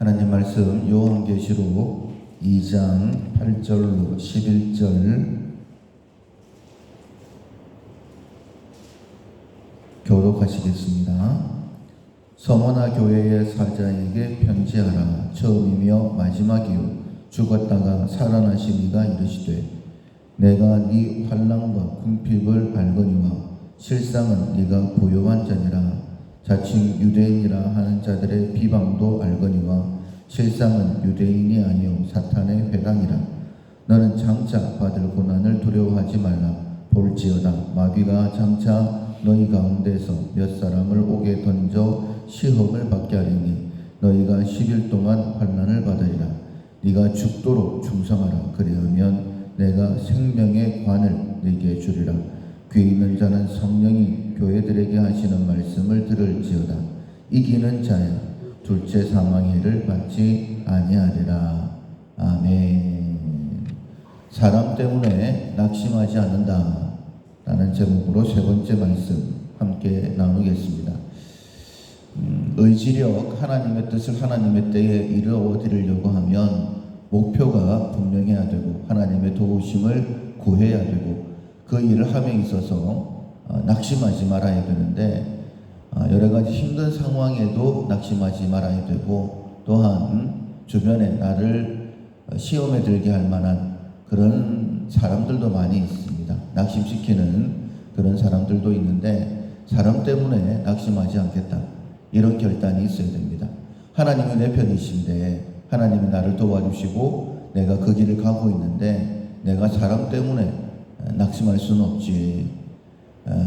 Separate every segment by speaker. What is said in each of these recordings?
Speaker 1: 하나님 말씀 요한계시록 2장 8절로 11절 교독하시겠습니다. 서머나 교회의 사자에게 편지하라. 처음이며 마지막이요 죽었다가 살아나신 이가 이르시되 내가 네 환난과 궁핍을 알거니와 실상은 네가 부요한 자니라. 자칭 유대인이라 하는 자들의 비방도 알거니와 실상은 유대인이 아니요 사탄의 회당이라. 너는 장차 받을 고난을 두려워하지 말라. 볼지어다 마귀가 장차 너희 가운데서 몇 사람을 옥에 던져 시험을 받게 하리니 너희가 10일 동안 환난을 받으리라. 네가 죽도록 충성하라. 그리하면 내가 생명의 관을 네게 주리라. 귀 있는 자는 성령이 교회들에게 하시는 말씀을 들을지어다. 이기는 자야 둘째 사망의 해를 받지 아니하리라. 아멘. 사람 때문에 낙심하지 않는다 라는 제목으로 세 번째 말씀 함께 나누겠습니다. 의지력, 하나님의 뜻을 하나님의 때에 이루어드리려고 하면 목표가 분명해야 되고 하나님의 도우심을 구해야 되고 그 일을 함에 있어서 낙심하지 말아야 되는데 여러 가지 힘든 상황에도 낙심하지 말아야 되고 또한 주변에 나를 시험에 들게 할 만한 그런 사람들도 많이 있습니다. 낙심시키는 그런 사람들도 있는데 사람 때문에 낙심하지 않겠다 이런 결단이 있어야 됩니다. 하나님이 내 편이신데 하나님이 나를 도와주시고 내가 그 길을 가고 있는데 내가 사람 때문에 낙심할 수는 없지.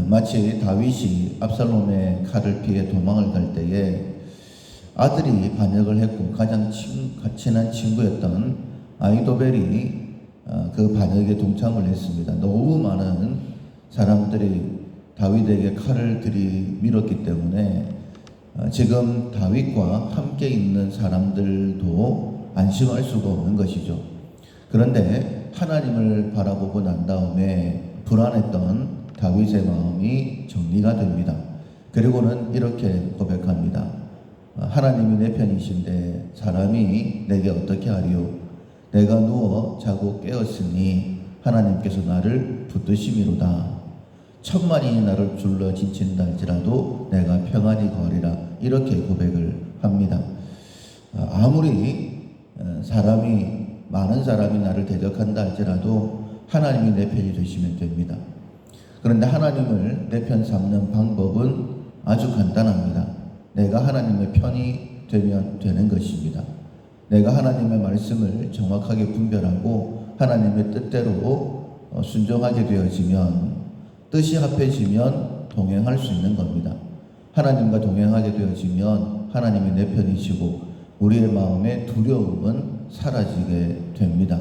Speaker 1: 마치 다윗이 압살롬의 칼을 피해 도망을 갈 때에 아들이 반역을 했고 가장 친한 친구였던 아히도벨이 그 반역에 동참을 했습니다. 너무 많은 사람들이 다윗에게 칼을 들이밀었기 때문에 지금 다윗과 함께 있는 사람들도 안심할 수가 없는 것이죠. 그런데 하나님을 바라보고 난 다음에 불안했던 다윗의 마음이 정리가 됩니다. 그리고는 이렇게 고백합니다. 하나님이 내 편이신데 사람이 내게 어떻게 하리요? 내가 누워 자고 깨었으니 하나님께서 나를 붙드심이로다. 천만인이 나를 둘러 진친다 할지라도 내가 평안히 거하리라. 이렇게 고백을 합니다. 아무리 많은 사람이 나를 대적한다 할지라도 하나님이 내 편이 되시면 됩니다. 그런데 하나님을 내 편 삼는 방법은 아주 간단합니다. 내가 하나님의 편이 되면 되는 것입니다. 내가 하나님의 말씀을 정확하게 분별하고 하나님의 뜻대로 순종하게 되어지면 뜻이 합해지면 동행할 수 있는 겁니다. 하나님과 동행하게 되어지면 하나님이 내 편이시고 우리의 마음의 두려움은 사라지게 됩니다.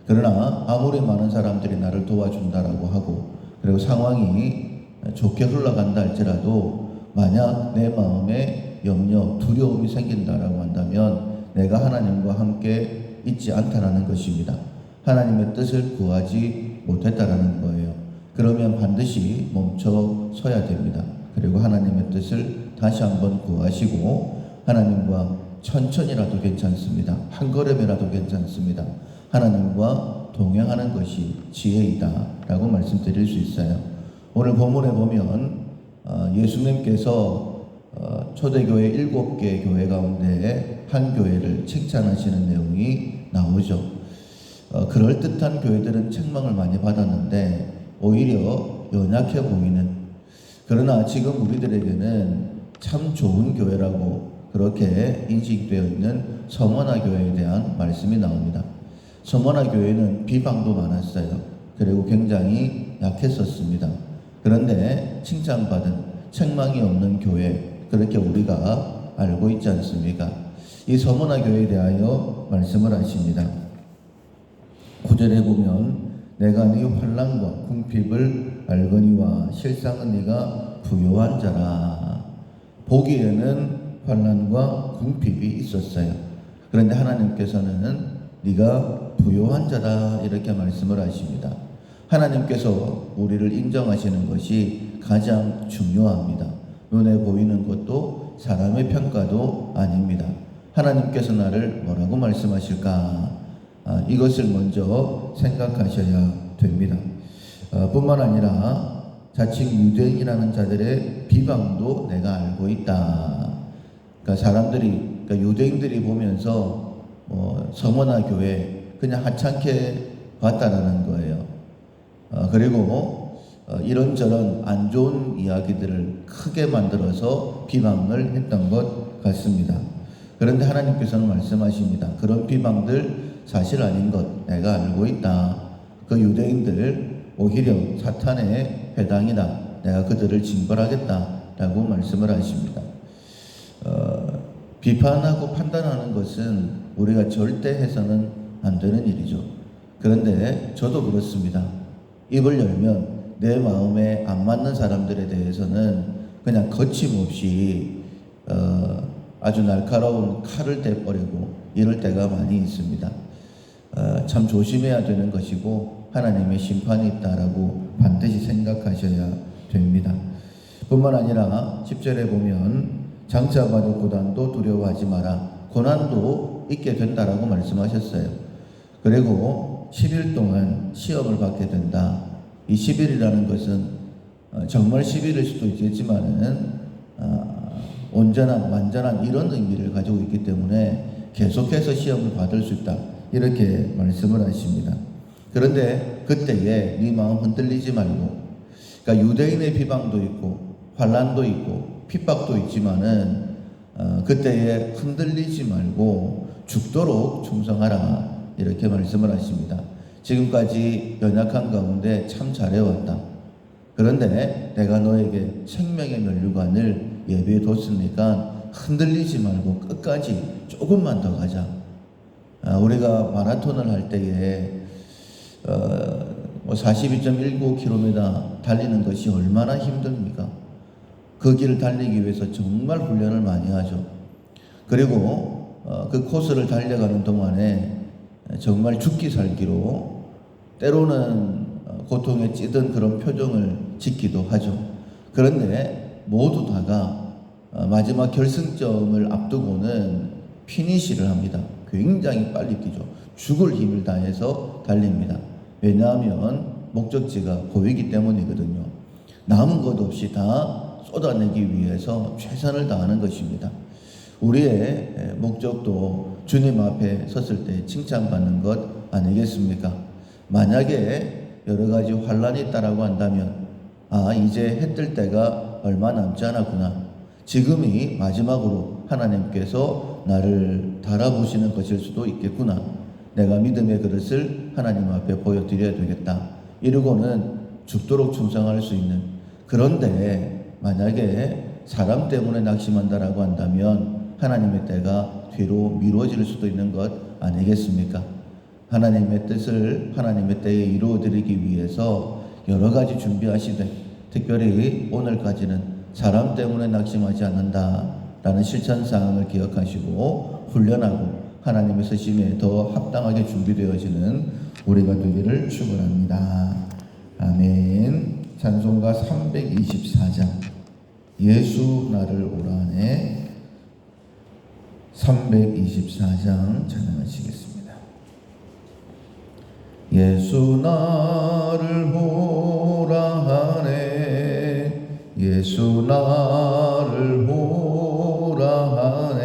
Speaker 1: 그러나 아무리 많은 사람들이 나를 도와준다라고 하고 그리고 상황이 좋게 흘러간다 할지라도 만약 내 마음에 염려, 두려움이 생긴다라고 한다면 내가 하나님과 함께 있지 않다라는 것입니다. 하나님의 뜻을 구하지 못했다라는 거예요. 그러면 반드시 멈춰 서야 됩니다. 그리고 하나님의 뜻을 다시 한번 구하시고 하나님과 천천히라도 괜찮습니다. 한 걸음이라도 괜찮습니다. 하나님과 동행하는 것이 지혜이다 라고 말씀드릴 수 있어요. 오늘 본문에 보면 예수님께서 초대교회 7개 교회 가운데 한 교회를 칭찬하시는 내용이 나오죠. 그럴듯한 교회들은 책망을 많이 받았는데 오히려 연약해 보이는, 그러나 지금 우리들에게는 참 좋은 교회라고 그렇게 인식되어 있는 서머나 교회에 대한 말씀이 나옵니다. 서머나 교회는 비방도 많았어요. 그리고 굉장히 약했었습니다. 그런데 칭찬받은, 책망이 없는 교회, 그렇게 우리가 알고 있지 않습니까? 이 서머나 교회에 대하여 말씀을 하십니다. 9절에 보면 내가 네 환난과 궁핍을 알거니와 실상은 네가 부요한 자라. 보기에는 환난과 궁핍이 있었어요. 그런데 하나님께서는 네가 부요한 자다 이렇게 말씀을 하십니다. 하나님께서 우리를 인정하시는 것이 가장 중요합니다. 눈에 보이는 것도 사람의 평가도 아닙니다. 하나님께서 나를 뭐라고 말씀하실까? 이것을 먼저 생각하셔야 됩니다. 뿐만 아니라 자칭 유대인이라는 자들의 비방도 내가 알고 있다. 그러니까 그러니까 유대인들이 보면서 서머나 교회 그냥 하찮게 봤다라는 거예요. 그리고 이런저런 안 좋은 이야기들을 크게 만들어서 비방을 했던 것 같습니다. 그런데 하나님께서는 말씀하십니다. 그런 비방들 사실 아닌 것 내가 알고 있다. 그 유대인들 오히려 사탄의 배당이다. 내가 그들을 징벌하겠다라고 말씀을 하십니다. 비판하고 판단하는 것은 우리가 절대 해서는 안 되는 일이죠. 그런데 저도 그렇습니다. 입을 열면 내 마음에 안 맞는 사람들에 대해서는 그냥 거침없이 아주 날카로운 칼을 대버리고 이럴 때가 많이 있습니다. 참 조심해야 되는 것이고 하나님의 심판이 있다라고 반드시 생각하셔야 됩니다. 뿐만 아니라 10절에 보면 장차 받을 고난도 두려워하지 마라. 고난도 있게 된다라고 말씀하셨어요. 그리고 10일 동안 시험을 받게 된다. 이 10일이라는 것은 정말 10일일 수도 있겠지만은 온전한 완전한 이런 의미를 가지고 있기 때문에 계속해서 시험을 받을 수 있다. 이렇게 말씀을 하십니다. 그런데 그때에 네 마음 흔들리지 말고, 그러니까 유대인의 비방도 있고 환난도 있고 핍박도 있지만은 그때에 흔들리지 말고 죽도록 충성하라. 이렇게 말씀을 하십니다. 지금까지 연약한 가운데 참 잘해왔다. 그런데 내가 너에게 생명의 면류관을 예비해 뒀으니까 흔들리지 말고 끝까지 조금만 더 가자. 우리가 마라톤을 할 때에 42.19km 달리는 것이 얼마나 힘듭니까? 그 길을 달리기 위해서 정말 훈련을 많이 하죠. 그리고 그 코스를 달려가는 동안에 정말 죽기 살기로 때로는 고통에 찌든 그런 표정을 짓기도 하죠. 그런데 모두 다가 마지막 결승점을 앞두고는 피니시를 합니다. 굉장히 빨리 뛰죠. 죽을 힘을 다해서 달립니다. 왜냐하면 목적지가 보이기 때문이거든요. 남은 것 없이 다 쏟아내기 위해서 최선을 다하는 것입니다. 우리의 목적도 주님 앞에 섰을 때 칭찬받는 것 아니겠습니까? 만약에 여러 가지 환란이 있다라고 한다면 이제 해 뜰 때가 얼마 남지 않았구나. 지금이 마지막으로 하나님께서 나를 달아보시는 것일 수도 있겠구나. 내가 믿음의 그릇을 하나님 앞에 보여드려야 되겠다. 이러고는 죽도록 충성할 수 있는, 그런데 만약에 사람 때문에 낙심한다라고 한다면 하나님의 때가 뒤로 미뤄질 수도 있는 것 아니겠습니까? 하나님의 뜻을 하나님의 때에 이루어드리기 위해서 여러 가지 준비하시되, 특별히 오늘까지는 사람 때문에 낙심하지 않는다라는 실천사항을 기억하시고 훈련하고 하나님의 쓰심에 더 합당하게 준비되어지는 우리가 되기를 축원합니다. 아멘. 찬송가 324장 예수 나를 오라네 324장 찬양하시겠습니다. 예수 나를 오라하네 예수 나를 오라하네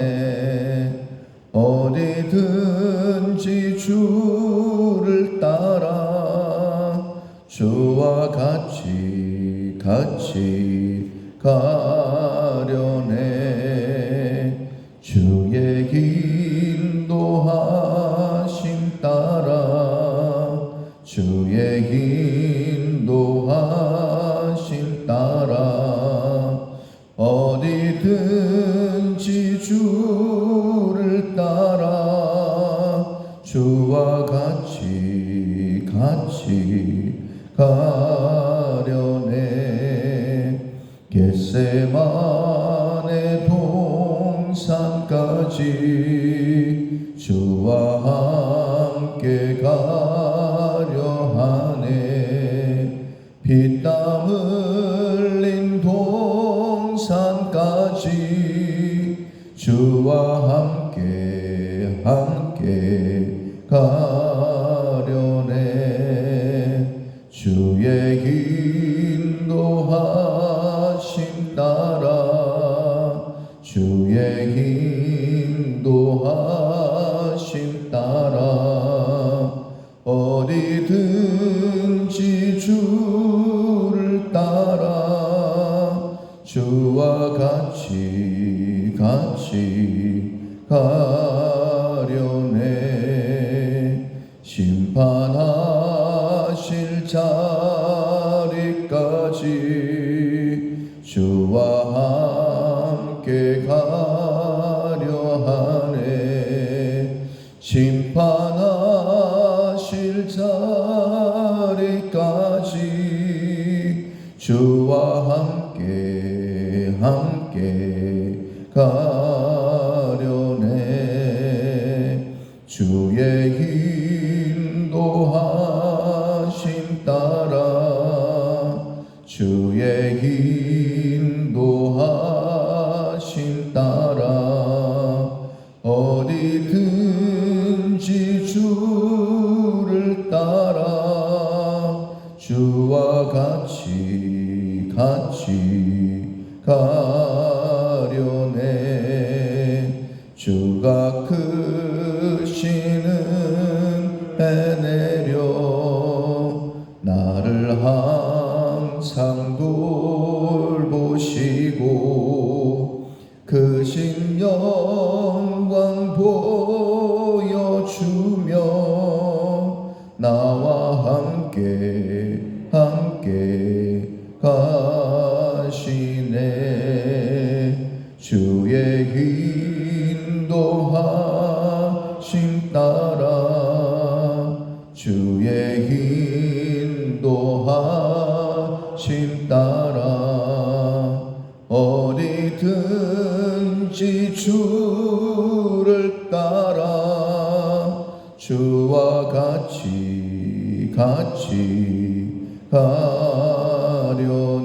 Speaker 1: 어디든지 주를 따라 주와 같이 가려네 주의 인도하심 따라 주의 인도하심 따라 어디든지 주를 따라 주와 같이 가려네 겟세마네 동산까지 주와 함께 가려 하네 피땀 흘린 동산까지 주와 함께 함께 가려네. 주의 인도하심 따라 주의 인도하심 따라 어디든지 주를 따라 주와 같이 가려네. 심판하실 자리까지 주와 함께 가려 하네. 심판하실 자리까지 주와 함께 가려네. 주의 인도하심 따라 주의 인도하심 따라 어디든지 주를 따라 주와 같이 가려네. 주가 크시는 배 내려 나를 항상 돌보시고 크신 영광 보여주며 나와 함께 가시네. 주의 인도하심 따라 주의 인도하심 따라 어디든지 주를 따라 주와 같이 가려네.